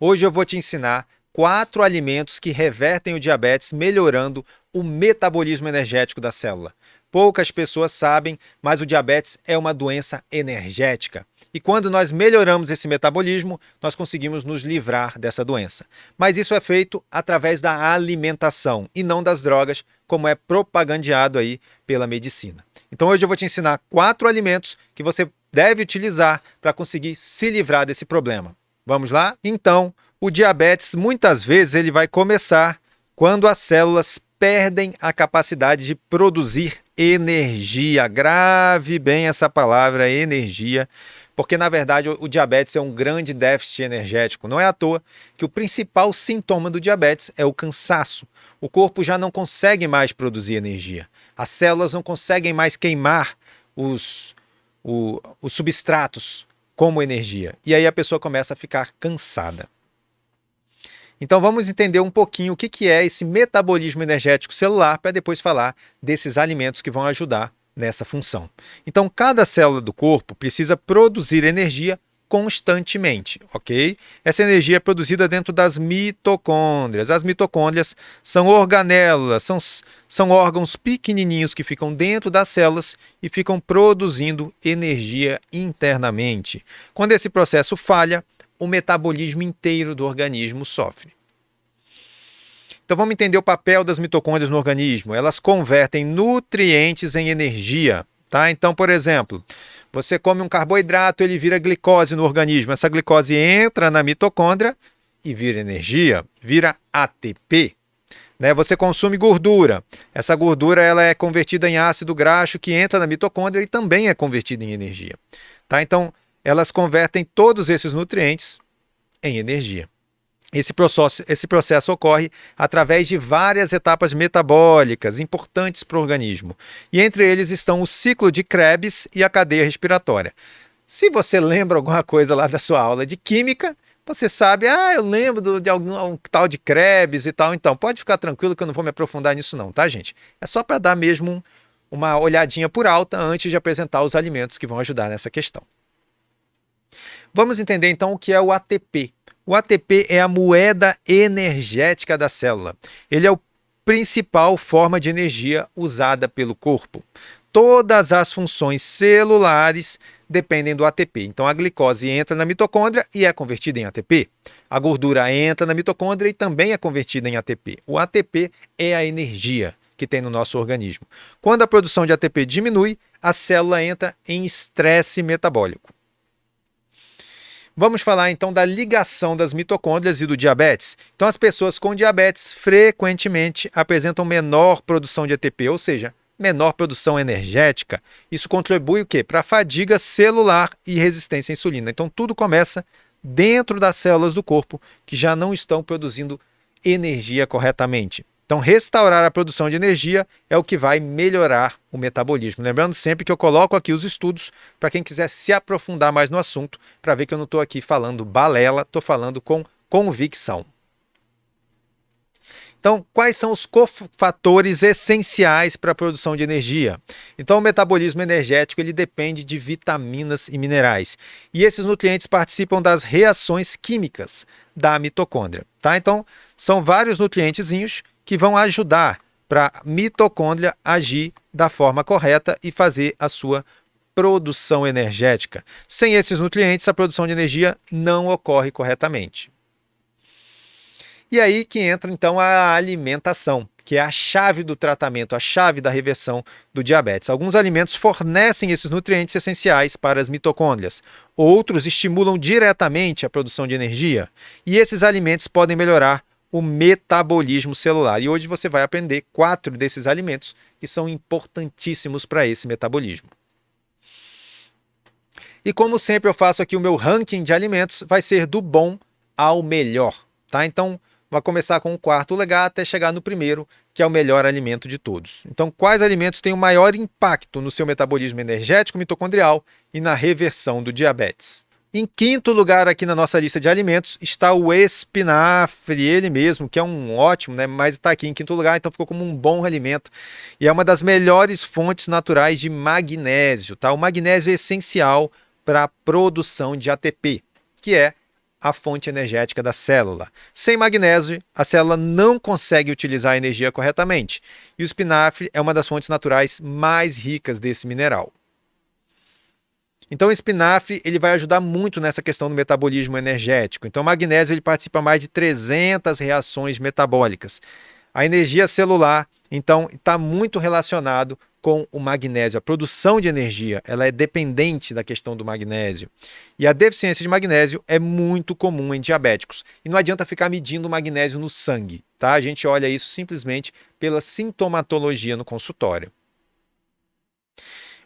Hoje eu vou te ensinar 4 alimentos que revertem o diabetes, melhorando o metabolismo energético da célula. Poucas pessoas sabem, mas o diabetes é uma doença energética. E quando nós melhoramos esse metabolismo, nós conseguimos nos livrar dessa doença. Mas isso é feito através da alimentação e não das drogas, como é propagandeado aí pela medicina. Então hoje eu vou te ensinar 4 alimentos que você deve utilizar para conseguir se livrar desse problema. Vamos lá? Então, o diabetes muitas vezes ele vai começar quando as células perdem a capacidade de produzir energia. Grave bem essa palavra, energia, porque na verdade o diabetes é um grande déficit energético. Não é à toa que o principal sintoma do diabetes é o cansaço. O corpo já não consegue mais produzir energia. As células não conseguem mais queimar os substratos como energia. E aí a pessoa começa a ficar cansada. Então vamos entender um pouquinho o que é esse metabolismo energético celular para depois falar desses alimentos que vão ajudar nessa função. Então cada célula do corpo precisa produzir energia constantemente, ok? Essa energia é produzida dentro das mitocôndrias. As mitocôndrias são organelas, são órgãos pequenininhos que ficam dentro das células e ficam produzindo energia internamente. Quando esse processo falha, o metabolismo inteiro do organismo sofre. Então vamos entender o papel das mitocôndrias no organismo. Elas convertem nutrientes em energia. Tá? Então, por exemplo, você come um carboidrato, ele vira glicose no organismo. Essa glicose entra na mitocôndria e vira energia, vira ATP. Né? Você consome gordura. Essa gordura ela é convertida em ácido graxo que entra na mitocôndria e também é convertida em energia. Tá? Então, elas convertem todos esses nutrientes em energia. Esse processo ocorre através de várias etapas metabólicas importantes para o organismo. E entre eles estão o ciclo de Krebs e a cadeia respiratória. Se você lembra alguma coisa lá da sua aula de química, você sabe, eu lembro de algum tal de Krebs e tal. Então, pode ficar tranquilo que eu não vou me aprofundar nisso não, tá, gente? É só para dar mesmo uma olhadinha por alta antes de apresentar os alimentos que vão ajudar nessa questão. Vamos entender então o que é o ATP. O ATP é a moeda energética da célula. Ele é a principal forma de energia usada pelo corpo. Todas as funções celulares dependem do ATP. Então a glicose entra na mitocôndria e é convertida em ATP. A gordura entra na mitocôndria e também é convertida em ATP. O ATP é a energia que tem no nosso organismo. Quando a produção de ATP diminui, a célula entra em estresse metabólico. Vamos falar então da ligação das mitocôndrias e do diabetes. Então as pessoas com diabetes frequentemente apresentam menor produção de ATP, ou seja, menor produção energética. Isso contribui o quê? Para a fadiga celular e resistência à insulina. Então tudo começa dentro das células do corpo que já não estão produzindo energia corretamente. Então, restaurar a produção de energia é o que vai melhorar o metabolismo. Lembrando sempre que eu coloco aqui os estudos para quem quiser se aprofundar mais no assunto, para ver que eu não estou aqui falando balela, estou falando com convicção. Então, quais são os cofatores essenciais para a produção de energia? Então, o metabolismo energético ele depende de vitaminas e minerais. E esses nutrientes participam das reações químicas da mitocôndria. Tá? Então, são vários nutrientezinhos que vão ajudar para a mitocôndria agir da forma correta e fazer a sua produção energética. Sem esses nutrientes, a produção de energia não ocorre corretamente. E aí que entra então a alimentação, que é a chave do tratamento, a chave da reversão do diabetes. Alguns alimentos fornecem esses nutrientes essenciais para as mitocôndrias. Outros estimulam diretamente a produção de energia. E esses alimentos podem melhorar o metabolismo celular. E hoje você vai aprender 4 desses alimentos que são importantíssimos para esse metabolismo. E como sempre eu faço aqui o meu ranking de alimentos, vai ser do bom ao melhor. Tá? Então, vai começar com o 4º lugar até chegar no primeiro, que é o melhor alimento de todos. Então, quais alimentos têm o maior impacto no seu metabolismo energético mitocondrial e na reversão do diabetes? Em 5º lugar aqui na nossa lista de alimentos está o espinafre, ele mesmo, que é um ótimo, né? Mas está aqui em 5º lugar, então ficou como um bom alimento. E é uma das melhores fontes naturais de magnésio. Tá? O magnésio é essencial para a produção de ATP, que é a fonte energética da célula. Sem magnésio, a célula não consegue utilizar a energia corretamente. E o espinafre é uma das fontes naturais mais ricas desse mineral. Então o espinafre ele vai ajudar muito nessa questão do metabolismo energético. Então o magnésio ele participa mais de 300 reações metabólicas. A energia celular, então, está muito relacionado com o magnésio. A produção de energia ela é dependente da questão do magnésio. E a deficiência de magnésio é muito comum em diabéticos. E não adianta ficar medindo o magnésio no sangue, tá? A gente olha isso simplesmente pela sintomatologia no consultório.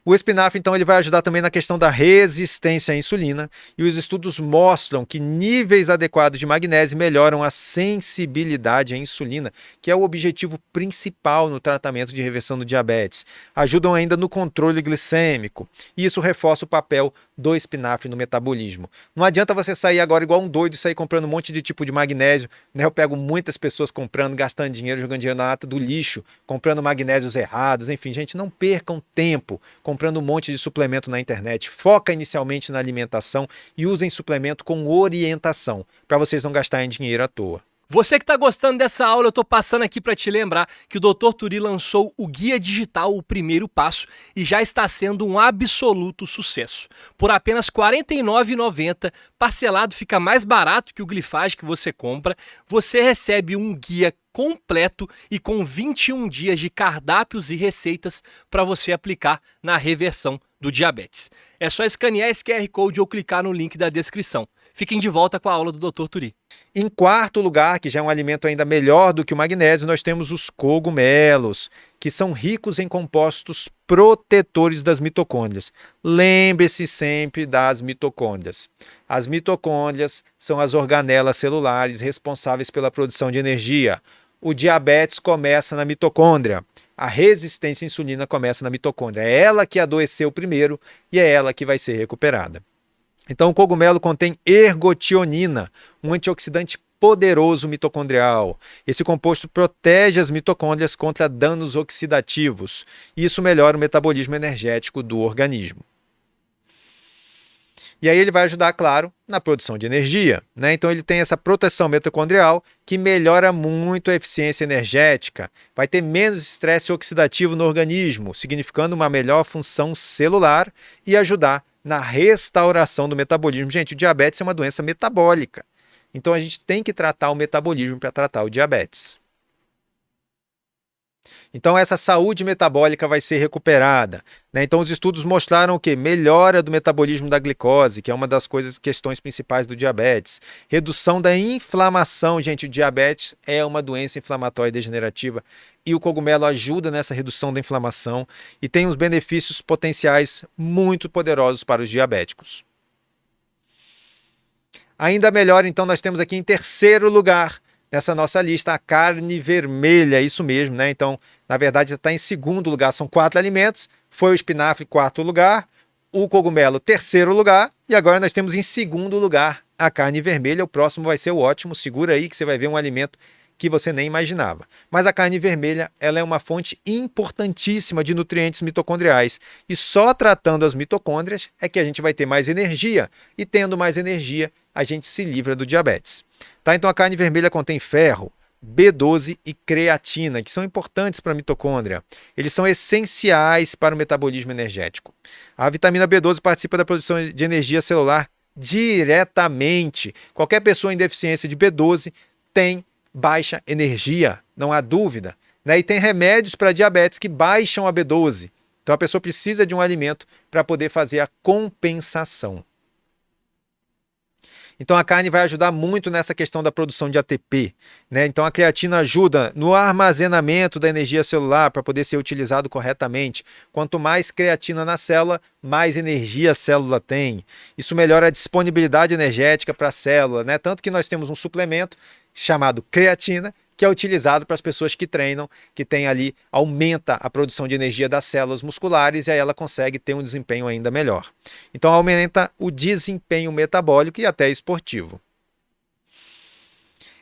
O espinafre, então, ele vai ajudar também na questão da resistência à insulina e os estudos mostram que níveis adequados de magnésio melhoram a sensibilidade à insulina, que é o objetivo principal no tratamento de reversão do diabetes. Ajudam ainda no controle glicêmico e isso reforça o papel do espinafre no metabolismo. Não adianta você sair agora igual um doido e sair comprando um monte de tipo de magnésio, né? Eu pego muitas pessoas comprando, gastando dinheiro, jogando dinheiro na lata do lixo, comprando magnésios errados, enfim, gente, não percam tempo comprando um monte de suplemento na internet. Foca inicialmente na alimentação e usem suplemento com orientação, para vocês não gastarem dinheiro à toa. Você que está gostando dessa aula, eu estou passando aqui para te lembrar que o Dr. Turi lançou o Guia Digital, o Primeiro Passo, e já está sendo um absoluto sucesso. Por apenas R$ 49,90, parcelado fica mais barato que o Glifage que você compra, você recebe um guia completo e com 21 dias de cardápios e receitas para você aplicar na reversão do diabetes. É só escanear esse QR Code ou clicar no link da descrição. Fiquem de volta com a aula do Dr. Turi. Em quarto lugar, que já é um alimento ainda melhor do que o magnésio, nós temos os cogumelos, que são ricos em compostos protetores das mitocôndrias. Lembre-se sempre das mitocôndrias. As mitocôndrias são as organelas celulares responsáveis pela produção de energia. O diabetes começa na mitocôndria. A resistência à insulina começa na mitocôndria. É ela que adoeceu primeiro e é ela que vai ser recuperada. Então, o cogumelo contém ergotionina, um antioxidante poderoso mitocondrial. Esse composto protege as mitocôndrias contra danos oxidativos. E isso melhora o metabolismo energético do organismo. E aí ele vai ajudar, claro, na produção de energia, né? Então ele tem essa proteção mitocondrial que melhora muito a eficiência energética, vai ter menos estresse oxidativo no organismo, significando uma melhor função celular e ajudar na restauração do metabolismo. Gente, o diabetes é uma doença metabólica, então a gente tem que tratar o metabolismo para tratar o diabetes. Então essa saúde metabólica vai ser recuperada, né? Então os estudos mostraram o quê? Melhora do metabolismo da glicose, que é uma das questões principais do diabetes. Redução da inflamação, gente, o diabetes é uma doença inflamatória degenerativa e o cogumelo ajuda nessa redução da inflamação e tem uns benefícios potenciais muito poderosos para os diabéticos. Ainda melhor, então, nós temos aqui em terceiro lugar nessa nossa lista a carne vermelha, isso mesmo, né? Então, na verdade, está em segundo lugar, são 4 alimentos, foi o espinafre quarto lugar, o cogumelo terceiro lugar e agora nós temos em segundo lugar a carne vermelha, o próximo vai ser o ótimo, segura aí que você vai ver um alimento que você nem imaginava. Mas a carne vermelha ela é uma fonte importantíssima de nutrientes mitocondriais e só tratando as mitocôndrias é que a gente vai ter mais energia e tendo mais energia a gente se livra do diabetes. Tá? Então a carne vermelha contém ferro, B12 e creatina, que são importantes para a mitocôndria. Eles são essenciais para o metabolismo energético. A vitamina B12 participa da produção de energia celular diretamente. Qualquer pessoa em deficiência de B12 tem baixa energia, não há dúvida, né? E tem remédios para diabetes que baixam a B12. Então a pessoa precisa de um alimento para poder fazer a compensação. Então a carne vai ajudar muito nessa questão da produção de ATP, né? Então a creatina ajuda no armazenamento da energia celular para poder ser utilizado corretamente. Quanto mais creatina na célula, mais energia a célula tem. Isso melhora a disponibilidade energética para a célula, né? Tanto que nós temos um suplemento chamado creatina, que é utilizado para as pessoas que treinam, que tem ali, aumenta a produção de energia das células musculares e aí ela consegue ter um desempenho ainda melhor. Então aumenta o desempenho metabólico e até esportivo.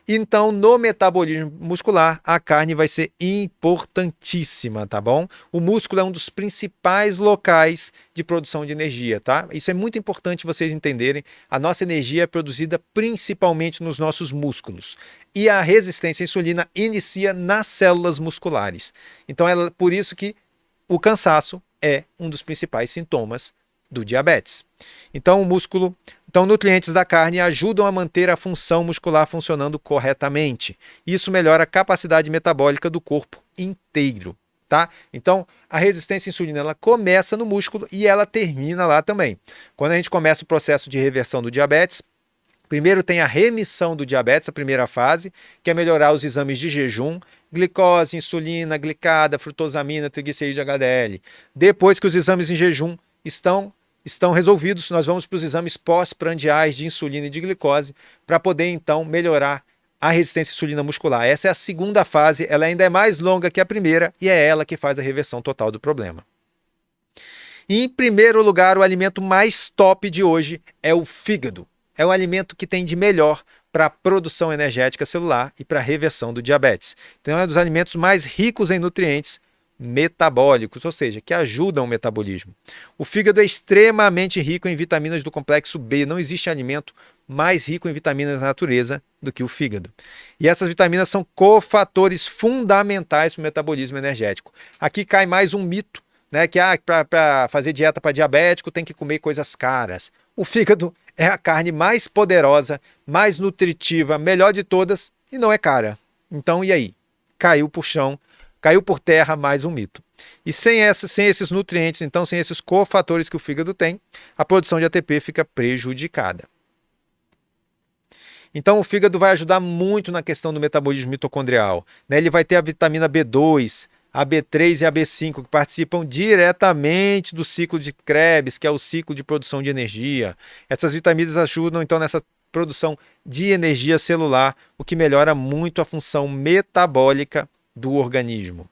Então, no metabolismo muscular, a carne vai ser importantíssima, tá bom? O músculo é um dos principais locais de produção de energia, tá? Isso é muito importante vocês entenderem. A nossa energia é produzida principalmente nos nossos músculos. E a resistência à insulina inicia nas células musculares. Então, é por isso que o cansaço é um dos principais sintomas do diabetes. Então, nutrientes da carne ajudam a manter a função muscular funcionando corretamente. Isso melhora a capacidade metabólica do corpo inteiro, tá? Então, a resistência à insulina, ela começa no músculo e ela termina lá também. Quando a gente começa o processo de reversão do diabetes, primeiro tem a remissão do diabetes, a primeira fase, que é melhorar os exames de jejum, glicose, insulina, glicada, frutosamina, triglicerídeo HDL. Depois que os exames em jejum estão resolvidos, nós vamos para os exames pós-prandiais de insulina e de glicose para poder, então, melhorar a resistência à insulina muscular. Essa é a segunda fase, ela ainda é mais longa que a primeira e é ela que faz a reversão total do problema. E, em primeiro lugar, o alimento mais top de hoje é o fígado. É o alimento que tem de melhor para a produção energética celular e para a reversão do diabetes. Então, é um dos alimentos mais ricos em nutrientes metabólicos, ou seja, que ajudam o metabolismo. O fígado é extremamente rico em vitaminas do complexo B. Não existe alimento mais rico em vitaminas na natureza do que o fígado. E essas vitaminas são cofatores fundamentais para o metabolismo energético. Aqui cai mais um mito, né, que para fazer dieta para diabético tem que comer coisas caras. O fígado é a carne mais poderosa, mais nutritiva, melhor de todas e não é cara. Então, e aí? Caiu por terra mais um mito. E sem esses nutrientes, então, sem esses cofatores que o fígado tem, a produção de ATP fica prejudicada. Então, o fígado vai ajudar muito na questão do metabolismo mitocondrial, né? Ele vai ter a vitamina B2, a B3 e a B5, que participam diretamente do ciclo de Krebs, que é o ciclo de produção de energia. Essas vitaminas ajudam, então, nessa produção de energia celular, o que melhora muito a função metabólica do organismo.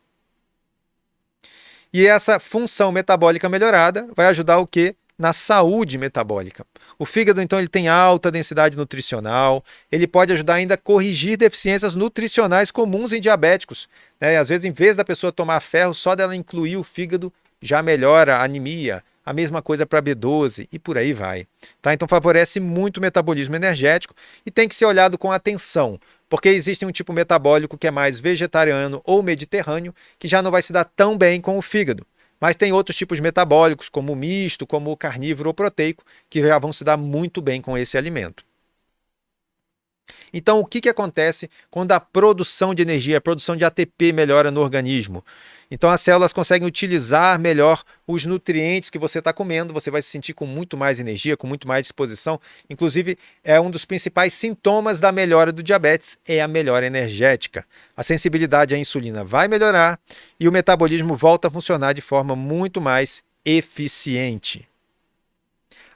E essa função metabólica melhorada vai ajudar o quê? Na saúde metabólica. O fígado, então, ele tem alta densidade nutricional, ele pode ajudar ainda a corrigir deficiências nutricionais comuns em diabéticos, né? Às vezes, em vez da pessoa tomar ferro, só dela incluir o fígado já melhora a anemia. A mesma coisa para B12 e por aí vai. Tá? Então favorece muito o metabolismo energético e tem que ser olhado com atenção, porque existe um tipo metabólico que é mais vegetariano ou mediterrâneo, que já não vai se dar tão bem com o fígado. Mas tem outros tipos metabólicos, como o misto, como o carnívoro ou proteico, que já vão se dar muito bem com esse alimento. Então, o que acontece quando a produção de energia, a produção de ATP melhora no organismo? Então, as células conseguem utilizar melhor os nutrientes que você está comendo, você vai se sentir com muito mais energia, com muito mais disposição. Inclusive, é um dos principais sintomas da melhora do diabetes, é a melhora energética. A sensibilidade à insulina vai melhorar e o metabolismo volta a funcionar de forma muito mais eficiente.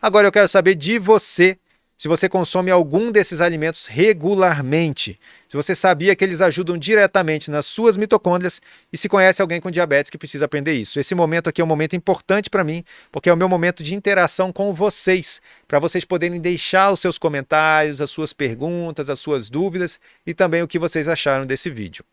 Agora eu quero saber de você, se você consome algum desses alimentos regularmente, se você sabia que eles ajudam diretamente nas suas mitocôndrias e se conhece alguém com diabetes que precisa aprender isso. Esse momento aqui é um momento importante para mim, porque é o meu momento de interação com vocês, para vocês poderem deixar os seus comentários, as suas perguntas, as suas dúvidas e também o que vocês acharam desse vídeo.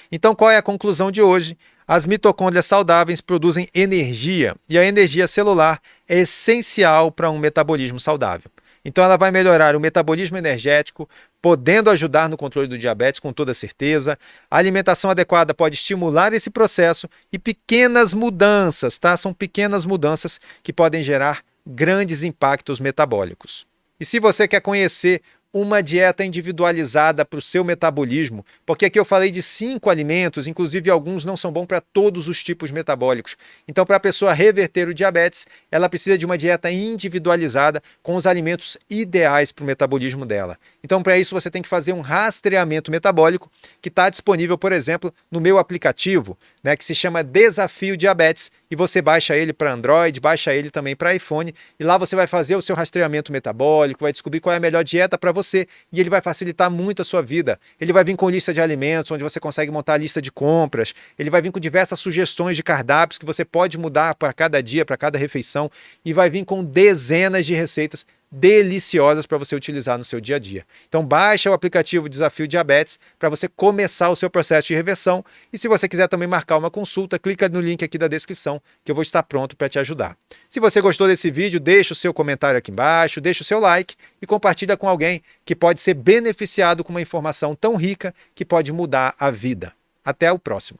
Então, qual é a conclusão de hoje? As mitocôndrias saudáveis produzem energia e a energia celular é essencial para um metabolismo saudável. Então ela vai melhorar o metabolismo energético, podendo ajudar no controle do diabetes com toda certeza. A alimentação adequada pode estimular esse processo e pequenas mudanças, tá? São pequenas mudanças que podem gerar grandes impactos metabólicos. E se você quer conhecer uma dieta individualizada para o seu metabolismo, porque aqui eu falei de 5 alimentos, inclusive alguns não são bons para todos os tipos metabólicos. Então, para a pessoa reverter o diabetes, ela precisa de uma dieta individualizada com os alimentos ideais para o metabolismo dela. Então, para isso, você tem que fazer um rastreamento metabólico que está disponível, por exemplo, no meu aplicativo, né, que se chama Desafio Diabetes, e você baixa ele para Android, baixa ele também para iPhone, e lá você vai fazer o seu rastreamento metabólico, vai descobrir qual é a melhor dieta para você, e ele vai facilitar muito a sua vida. Ele vai vir com lista de alimentos, onde você consegue montar a lista de compras, ele vai vir com diversas sugestões de cardápios que você pode mudar para cada dia, para cada refeição, e vai vir com dezenas de receitas deliciosas para você utilizar no seu dia a dia. Então baixa o aplicativo Desafio Diabetes para você começar o seu processo de reversão, e se você quiser também marcar uma consulta, clica no link aqui da descrição que eu vou estar pronto para te ajudar. Se você gostou desse vídeo, deixa o seu comentário aqui embaixo, deixa o seu like e compartilha com alguém que pode ser beneficiado com uma informação tão rica que pode mudar a vida. Até o próximo.